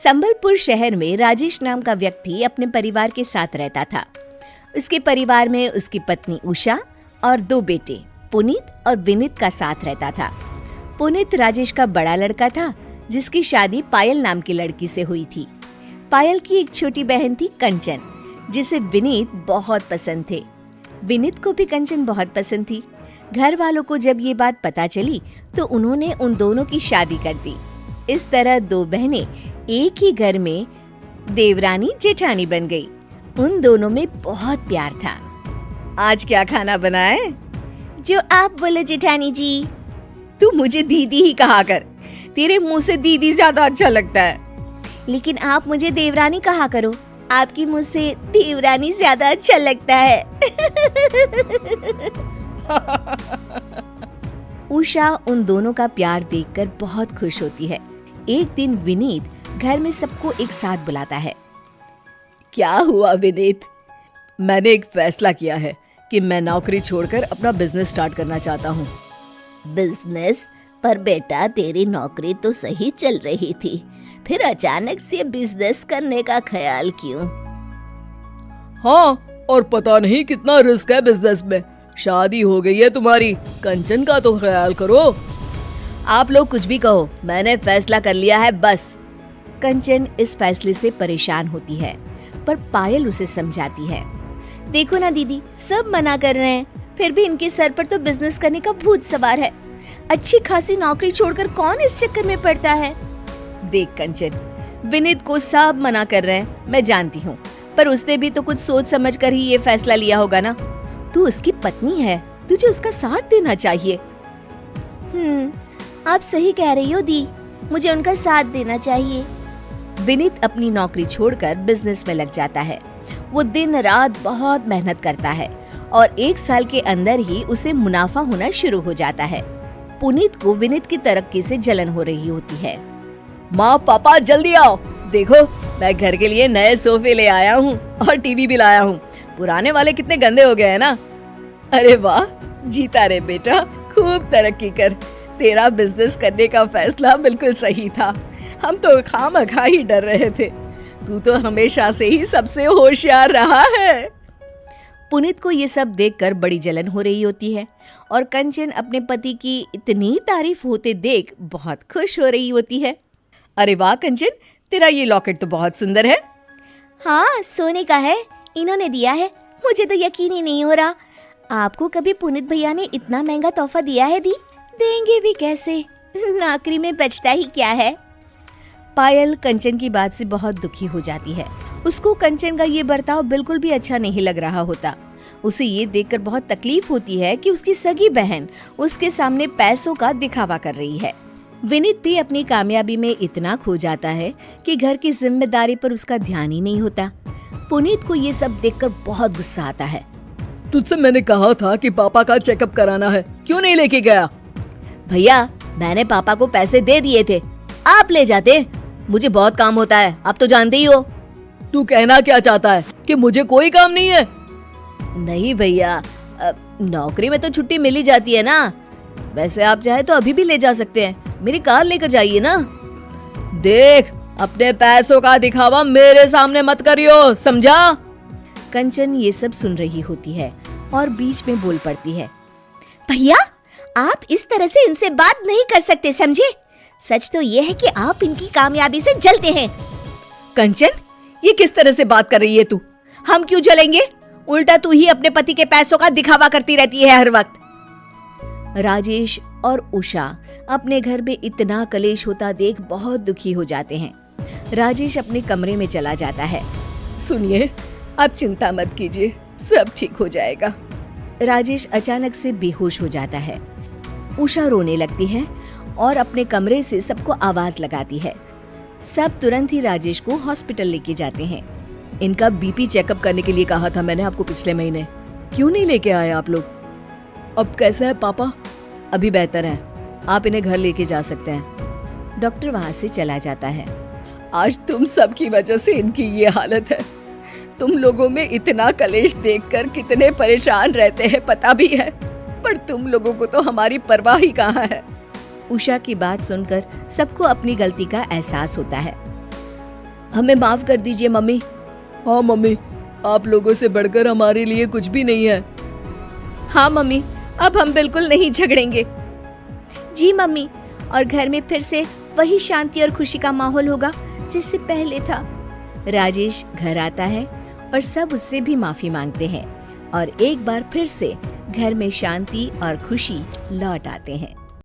संबलपुर शहर में राजेश नाम का व्यक्ति अपने परिवार के साथ रहता था। उसके परिवार में उसकी पत्नी उषा और 2 बेटे पुनीत और विनीत का साथ रहता था। पुनीत राजेश का बड़ा लड़का था, जिसकी शादी पायल नाम की लड़की से हुई थी। पायल की एक छोटी बहन थी कंचन, जिसे विनीत बहुत पसंद थे। विनीत को भी कंचन बहुत पसंद थी। घर वालों को जब ये बात पता चली तो उन्होंने उन दोनों की शादी कर दी। इस तरह 2 बहनें एक ही घर में देवरानी जेठानी बन गई। उन दोनों में बहुत प्यार था। आज क्या खाना बना है? जो आप बोलो जेठानी जी। तू मुझे दीदी ही कहा कर, तेरे मुंह से दीदी ज्यादा अच्छा लगता है। लेकिन आप मुझे देवरानी कहा करो, आपकी मुंह से देवरानी ज्यादा अच्छा लगता है। उषा उन दोनों का प्यार देखकर बहुत खुश होती है। एक दिन विनीत घर में सबको एक साथ बुलाता है। क्या हुआ विनीत? मैंने एक फैसला किया है कि मैं नौकरी छोड़कर अपना बिजनेस स्टार्ट करना चाहता हूँ। बिजनेस? पर बेटा, तेरी नौकरी तो सही चल रही थी, फिर अचानक से बिजनेस करने का ख्याल क्यों? हाँ, और पता नहीं कितना रिस्क है बिजनेस में। शादी हो गई है तुम्हारी, कंचन का तो ख्याल करो। आप लोग कुछ भी कहो, मैंने फैसला कर लिया है बस। कंचन इस फैसले से परेशान होती है, पर पायल उसे समझाती है। देखो ना दीदी, सब मना कर रहे हैं, फिर भी इनके सर पर तो बिजनेस करने का भूत सवार है। अच्छी खासी नौकरी छोड़कर कौन इस चक्कर में पड़ता है? देख कंचन, विनीत को सब मना कर रहे हैं, मैं जानती हूँ, पर उसने भी तो कुछ सोच समझ कर ही ये फैसला लिया होगा ना। तू उसकी पत्नी है, तुझे उसका साथ देना चाहिए। आप सही कह रही हो दी, मुझे उनका साथ देना चाहिए। विनीत अपनी नौकरी छोड़कर बिजनेस में लग जाता है। वो दिन रात बहुत मेहनत करता है और 1 साल के अंदर ही उसे मुनाफा होना शुरू हो जाता है। पुनीत को विनीत की तरक्की से जलन हो रही होती है। माँ पापा जल्दी आओ, देखो मैं घर के लिए नए सोफे ले आया हूँ और टीवी भी लाया हूँ। पुराने वाले कितने गंदे हो गए हैं ना। अरे वाह, जीता रे बेटा, खूब तरक्की कर। तेरा बिजनेस करने का फैसला बिल्कुल सही था, हम तो खामखा ही डर रहे थे। तू तो हमेशा से ही सबसे होशियार रहा है। पुनीत को ये सब देखकर बड़ी जलन हो रही होती है और कंचन अपने पति की इतनी तारीफ होते देख बहुत खुश हो रही होती है। अरे वाह कंचन, तेरा ये लॉकेट तो बहुत सुंदर है। हाँ, सोने का है, इन्होंने दिया है, मुझे तो यकीन ही नहीं हो रहा। आपको कभी पुनीत भैया ने इतना महंगा तोहफा दिया है दी? देंगे भी कैसे, नौकरी में बचता ही क्या है। पायल कंचन की बात से बहुत दुखी हो जाती है। उसको कंचन का ये बर्ताव बिल्कुल भी अच्छा नहीं लग रहा होता। उसे ये देखकर बहुत तकलीफ होती है कि उसकी सगी बहन उसके सामने पैसों का दिखावा कर रही है। विनीत भी अपनी कामयाबी में इतना खो जाता है कि घर की जिम्मेदारी पर उसका ध्यान ही नहीं होता। पुनीत को ये सब देखकर बहुत गुस्सा आता है। तुझसे मैंने कहा था कि पापा का चेकअप कराना है, क्यों नहीं लेके गया? भैया, मैंने पापा को पैसे दे दिए थे, आप ले जाते। मुझे बहुत काम होता है, आप तो जानते ही हो। तू कहना क्या चाहता है कि मुझे कोई काम नहीं है? नहीं भैया, नौकरी में तो छुट्टी मिल ही जाती है ना। वैसे आप चाहे तो अभी भी ले जा सकते हैं, मेरी कार लेकर जाइए ना। देख, अपने पैसों का दिखावा मेरे सामने मत करियो, समझा? कंचन ये सब सुन रही होती है और बीच में बोल पड़ती है। भैया, आप इस तरह से इनसे बात नहीं कर सकते, समझे? सच तो ये है कि आप इनकी कामयाबी से जलते हैं। कंचन, ये किस तरह से बात कर रही है तू? हम क्यों जलेंगे? उल्टा तू ही अपने पति के पैसों का दिखावा करती रहती है हर वक्त। राजेश और उषा अपने घर में इतना कलेश होता देख बहुत दुखी हो जाते हैं। राजेश अपने कमरे में चला जाता है। सुनिए, आप चिंता मत कीजिए, सब ठीक हो जाएगा। राजेश अचानक से बेहोश हो जाता है। उषा रोने लगती है और अपने कमरे से सबको आवाज लगाती है। सब तुरंत ही राजेश को हॉस्पिटल लेके जाते हैं। इनका बीपी चेकअप करने के लिए कहा था मैंने आपको पिछले महीने, क्यों नहीं लेके आए आप लोग? अब कैसा है पापा? अभी बेहतर है, आप इन्हें घर लेके जा सकते हैं। डॉक्टर वहाँ से चला जाता है। आज तुम सब की वजह से इनकी ये हालत है। तुम लोगों में इतना कलेश देखकर कितने परेशान रहते हैं पता भी है, पर तुम लोगों को तो हमारी परवाह ही कहाँ है। उषा की बात सुनकर सबको अपनी गलती का एहसास होता है। हमें माफ कर दीजिए मम्मी। हाँ मम्मी, आप लोगों से बढ़कर हमारे लिए कुछ भी नहीं है। हाँ मम्मी, अब हम बिल्कुल नहीं झगड़ेंगे। जी मम्मी, और घर में फिर से वही शांति और खुशी का माहौल होगा जैसे पहले था। राजेश घर आता है और सब उससे भी माफी मांगते हैं और एक बार फिर से घर में शांति और खुशी लौट आते हैं।